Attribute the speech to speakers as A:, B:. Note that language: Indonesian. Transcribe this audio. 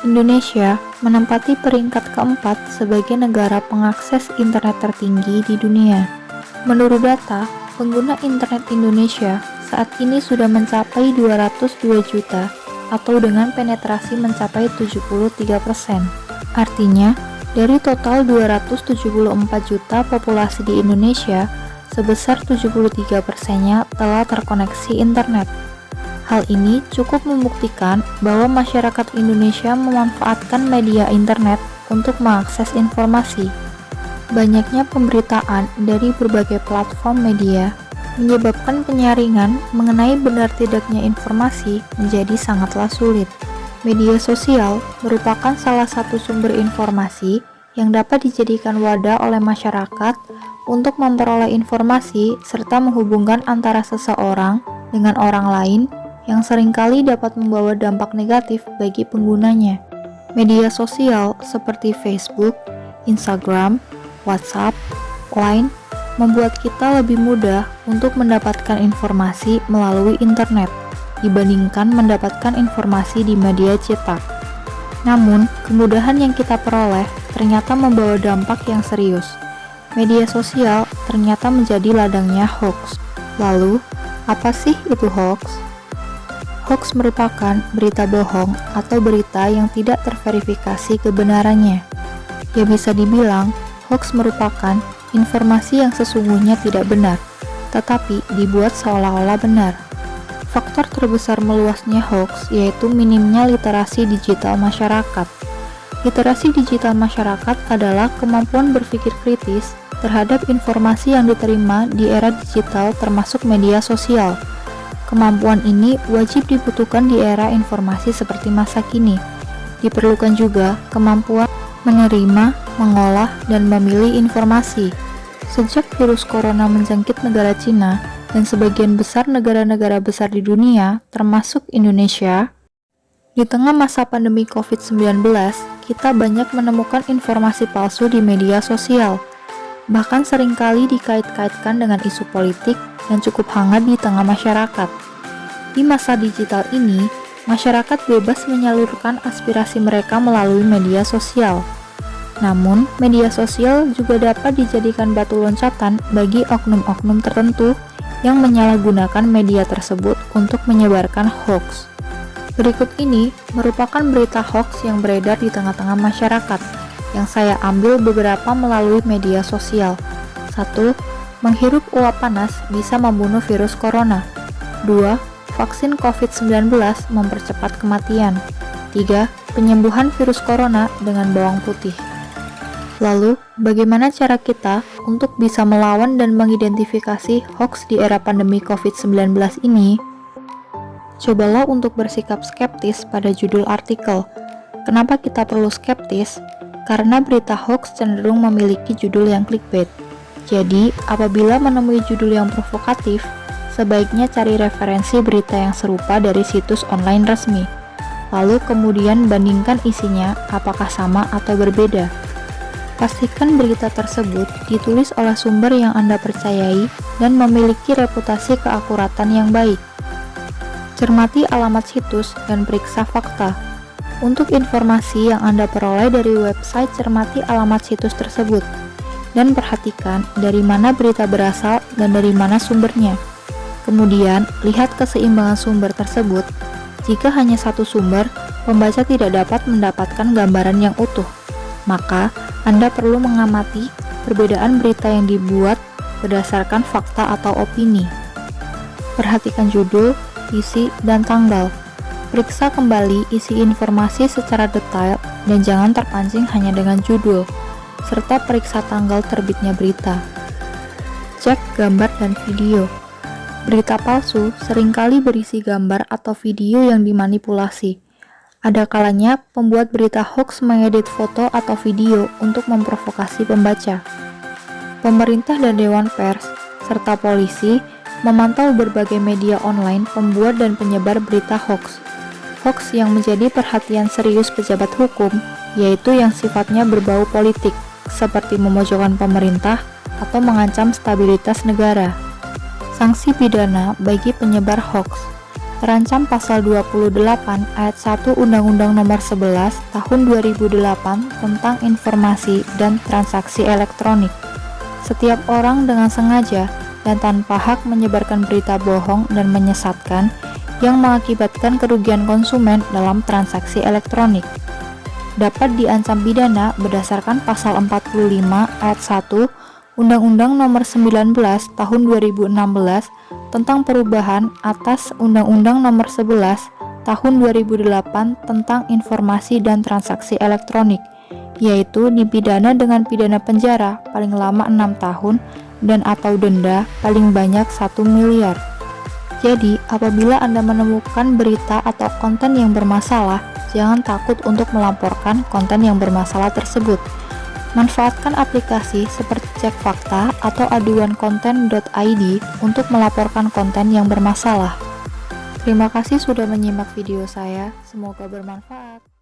A: Indonesia menempati peringkat keempat sebagai negara pengakses internet tertinggi di dunia. Menurut data, pengguna internet Indonesia saat ini sudah mencapai 202 juta atau dengan penetrasi mencapai 73%. Artinya, dari total 274 juta populasi di Indonesia, sebesar 73%-nya telah terkoneksi internet. Hal ini cukup membuktikan bahwa masyarakat Indonesia memanfaatkan media internet untuk mengakses informasi. Banyaknya pemberitaan dari berbagai platform media menyebabkan penyaringan mengenai benar tidaknya informasi menjadi sangatlah sulit. Media sosial merupakan salah satu sumber informasi yang dapat dijadikan wadah oleh masyarakat untuk memperoleh informasi serta menghubungkan antara seseorang dengan orang lain yang seringkali dapat membawa dampak negatif bagi penggunanya. Media sosial seperti Facebook, Instagram, WhatsApp, Line membuat kita lebih mudah untuk mendapatkan informasi melalui internet dibandingkan mendapatkan informasi di media cetak. Namun, kemudahan yang kita peroleh ternyata membawa dampak yang serius. Media sosial ternyata menjadi ladangnya hoax. Lalu, apa sih itu hoax? Hoax merupakan berita bohong atau berita yang tidak terverifikasi kebenarannya. Ya bisa dibilang, hoax merupakan informasi yang sesungguhnya tidak benar, tetapi dibuat seolah-olah benar. Faktor terbesar meluasnya hoax yaitu minimnya literasi digital masyarakat. Literasi digital masyarakat adalah kemampuan berpikir kritis terhadap informasi yang diterima di era digital termasuk media sosial. Kemampuan ini wajib dibutuhkan di era informasi seperti masa kini. Diperlukan juga kemampuan menerima, mengolah, dan memilih informasi. Sejak virus corona menjangkit negara Cina dan sebagian besar negara-negara besar di dunia, termasuk Indonesia, di tengah masa pandemi COVID-19, kita banyak menemukan informasi palsu di media sosial. Bahkan seringkali dikait-kaitkan dengan isu politik dan cukup hangat di tengah masyarakat. Di masa digital ini, masyarakat bebas menyalurkan aspirasi mereka melalui media sosial. Namun, media sosial juga dapat dijadikan batu loncatan bagi oknum-oknum tertentu yang menyalahgunakan media tersebut untuk menyebarkan hoax. Berikut ini merupakan berita hoax yang beredar di tengah-tengah masyarakat, yang saya ambil beberapa melalui media sosial. 1. Menghirup uap panas bisa membunuh virus corona. 2. Vaksin COVID-19 mempercepat kematian. 3. Penyembuhan virus corona dengan bawang putih. Lalu, bagaimana cara kita untuk bisa melawan dan mengidentifikasi hoax di era pandemi COVID-19 ini? Cobalah untuk bersikap skeptis pada judul artikel. Kenapa kita perlu skeptis? Karena berita hoax cenderung memiliki judul yang clickbait. Jadi, apabila menemui judul yang provokatif, sebaiknya cari referensi berita yang serupa dari situs online resmi. Lalu kemudian bandingkan isinya apakah sama atau berbeda. Pastikan berita tersebut ditulis oleh sumber yang Anda percayai dan memiliki reputasi keakuratan yang baik. Cermati alamat situs dan periksa fakta. Untuk informasi yang Anda peroleh dari website, cermati alamat situs tersebut dan perhatikan dari mana berita berasal dan dari mana sumbernya. Kemudian, lihat keseimbangan sumber tersebut. Jika hanya satu sumber, pembaca tidak dapat mendapatkan gambaran yang utuh. Maka, Anda perlu mengamati perbedaan berita yang dibuat berdasarkan fakta atau opini. Perhatikan judul, isi, dan tanggal. Periksa kembali isi informasi secara detail dan jangan terpancing hanya dengan judul, serta periksa tanggal terbitnya berita. Cek gambar dan video. Berita palsu seringkali berisi gambar atau video yang dimanipulasi. Ada kalanya pembuat berita hoax mengedit foto atau video untuk memprovokasi pembaca. Pemerintah dan Dewan Pers, serta polisi memantau berbagai media online pembuat dan penyebar berita hoax. Hoax yang menjadi perhatian serius pejabat hukum, yaitu yang sifatnya berbau politik, seperti memojokkan pemerintah atau mengancam stabilitas negara. Sanksi pidana bagi penyebar hoax. terancam pasal 28 ayat 1 Undang-Undang Nomor 11 Tahun 2008 tentang informasi dan transaksi elektronik. Setiap orang dengan sengaja dan tanpa hak menyebarkan berita bohong dan menyesatkan yang mengakibatkan kerugian konsumen dalam transaksi elektronik dapat diancam pidana berdasarkan pasal 45 ayat 1 Undang-Undang Nomor 19 Tahun 2016 tentang perubahan atas Undang-Undang Nomor 11 Tahun 2008 tentang informasi dan transaksi elektronik, yaitu dipidana dengan pidana penjara paling lama 6 tahun dan atau denda paling banyak 1 miliar. Jadi, apabila Anda menemukan berita atau konten yang bermasalah, jangan takut untuk melaporkan konten yang bermasalah tersebut. Manfaatkan aplikasi seperti Cek Fakta atau aduankonten.id untuk melaporkan konten yang bermasalah. Terima kasih sudah menyimak video saya, semoga bermanfaat.